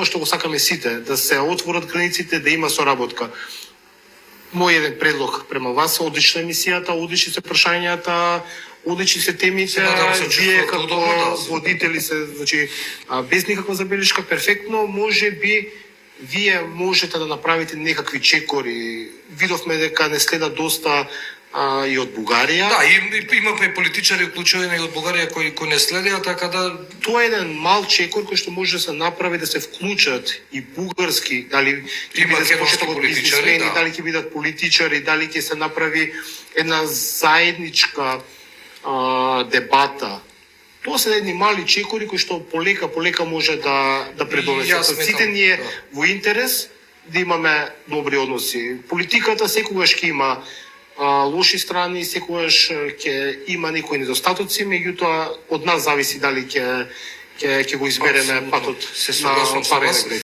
тоа што го сакаме сите, да се отворат границите, да има соработка. Мој еден предлог према вас, одлична емисијата, одлични се прашањата, одлични се темите, вие како водители се, значи, без никаква забелешка, перфектно, може би вие можете да направите некакви чекори. Видовме дека не следа доста и од Бугарија. Да, имавме и политичари уклучени и од Бугарија кои не следеа, така да... Тоа е еден мал чекор кој што може да се направи да се вклучат и бугарски, дали ќе бидат бизнисмени, дали ќе бидат политичари, дали ќе се направи една заедничка дебата. Тоа се едни мали чекори кои што полека може да предонесат. Сите ни е во интерес да имаме добри односи. Политиката секогаш ќе има лоши страни, секогаш ќе има некои недостатоци, меѓутоа од нас зависи дали ќе го избереме патот на парене.